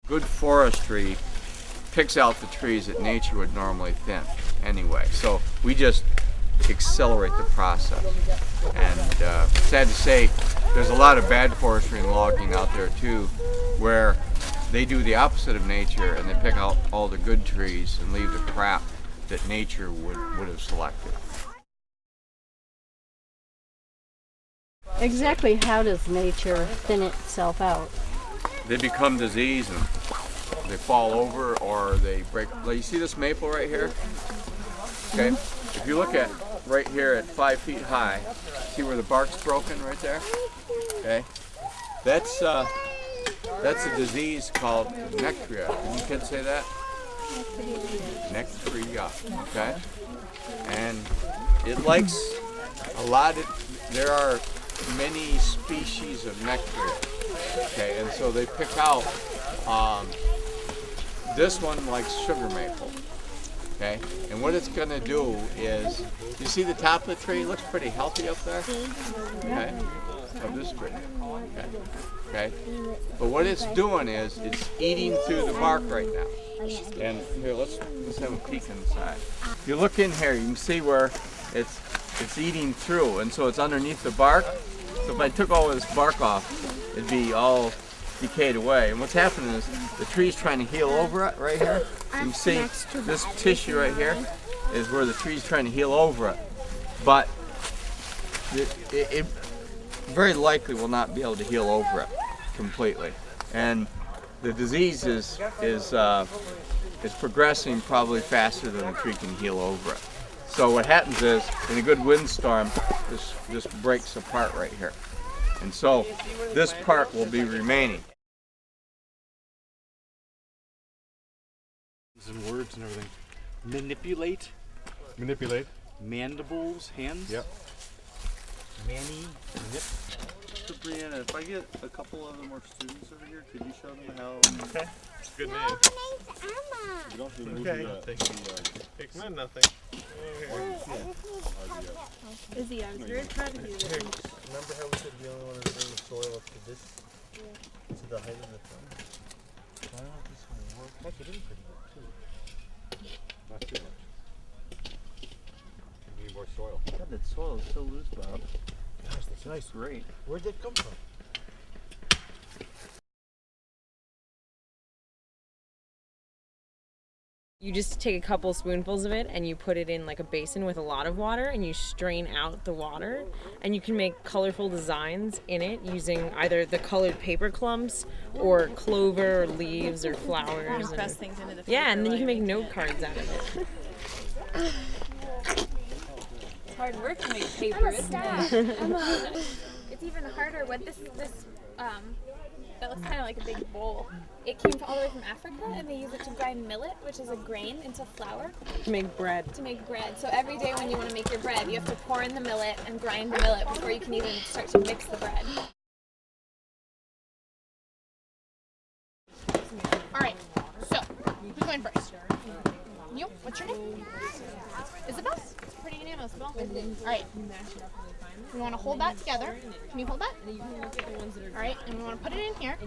Good forestry picks out the trees that nature would normally thin anyway. So we just accelerate the process. And sad to say, there's a lot of bad forestry and logging out there too, where they do the opposite of nature and they pick out all the good trees and leave the crap that nature would have selected. Exactly how does nature thin itself out? They become diseased and they fall over or they break. Like you see this maple right here? Okay. If you look at right here at 5 feet high, see where the bark's broken right there? Okay. That's a disease called nectria. Can you kids say that? Nectria. Okay. And it likes a lot of. There are many species of nectria. Okay, and so they pick out. This one likes sugar maple. Okay, and what it's going to do is, you see the top of the tree? It looks pretty healthy up there. Okay, of this tree. Okay, okay. But what it's doing is it's eating through the bark right now. And here, let's have a peek inside. If you look in here, you can see where it's eating through, and so it's underneath the bark. So if I took all of this bark off, it'd be all decayed away. And what's happening is the tree's trying to heal over it right here. You can see this tissue right here is where the tree's trying to heal over it. But it very likely will not be able to heal over it completely. And the disease is progressing probably faster than the tree can heal over it. So what happens is, in a good windstorm, this breaks apart right here. And so this part will be remaining. And words and everything. Manipulate. Manipulate. Mandibles, hands. Yep. Manny. Nip. So Brianna, if I get a couple of the more students over here, could you show them how? Okay. Good name. My name's Emma. You don't have to remove Okay. the nothing. Izzy, I was very proud of you. Remember how we said we only wanted to bring the soil up to this? Yeah. To the height of the thumb? Why don't this one work? Heck, it is pretty good too. Not too much. We need more soil. God, that soil is so loose, Bob. Gosh, that's nice. Great. Where'd that come from? You just take a couple spoonfuls of it and you put it in like a basin with a lot of water and you strain out the water, and you can make colorful designs in it using either the colored paper clumps or clover or leaves or flowers. You press things into the paper. Yeah, and then you can make note cards out of it. It's hard work to make paper, isn't it? It's even harder with this that looks kind of like a big bowl. It came all the way from Africa, and they use it to grind millet, which is a grain, into flour. To make bread. To make bread. So every day when you want to make your bread, you have to pour in the millet and grind the millet before you can even start to mix the bread. All right, so who's going first? You? What's your name? Isabel? It's a pretty name, Isabel. All right. We want to hold that together. Can you hold that? All right, and we want to put it in here.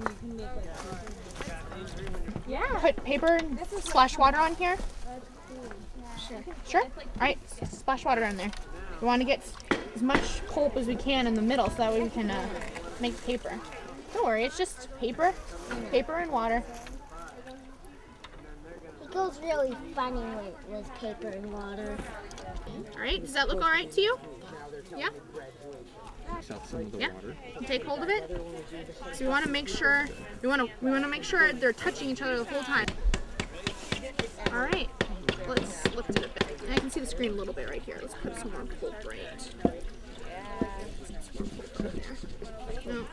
Yeah. Put paper, splash water on here. Sure. Sure? All right, splash water in there. We want to get as much pulp as we can in the middle so that way we can make paper. Don't worry, it's just paper and water. It goes really funny with paper and water. All right, does that look all right to you? Yeah? Yeah. Take hold of it. So we want to make sure we want to make sure they're touching each other the whole time. All right. Let's lift it a bit. And I can see the screen a little bit right here. Let's put some more pulp right. No.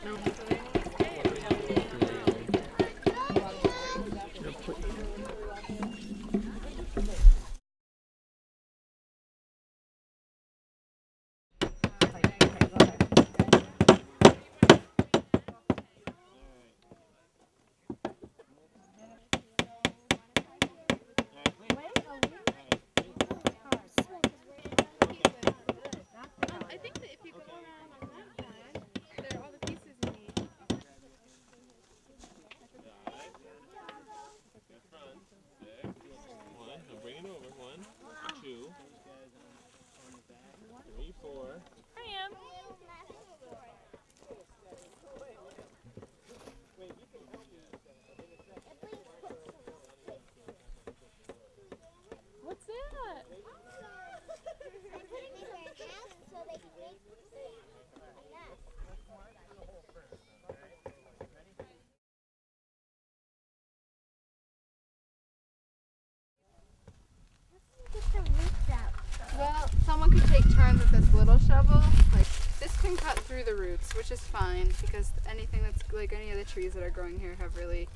little shovel, like this can cut through the roots, which is fine because anything that's like any of the trees that are growing here have really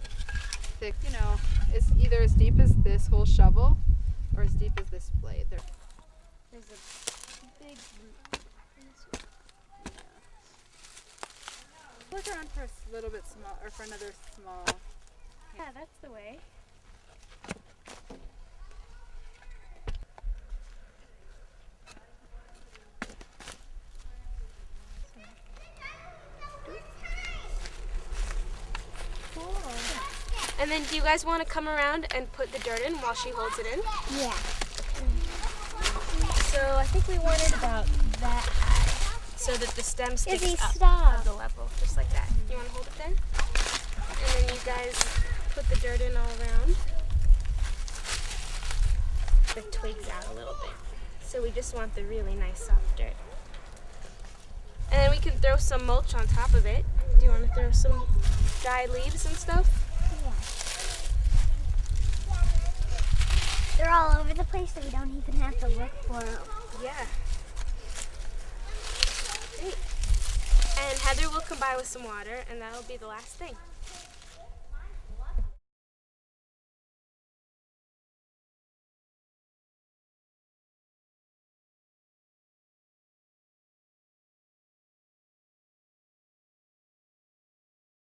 thick, you know, it's either as deep as this whole shovel or as deep as this blade. There's a big root. Look around for a little bit small, or for another small. Yeah, that's the way. And then do you guys want to come around and put the dirt in while she holds it in? Yeah. So I think we want it about that high so that the stem sticks Izzy, up stop. of the level, just like that. You want to hold it there? And then you guys put the dirt in all around. The twigs out a little bit. So we just want the really nice soft dirt. And then we can throw some mulch on top of it. Do you want to throw some dry leaves and stuff? They're all over the place, so we don't even have to look for them. Yeah. Great. And Heather will come by with some water, and that'll be the last thing.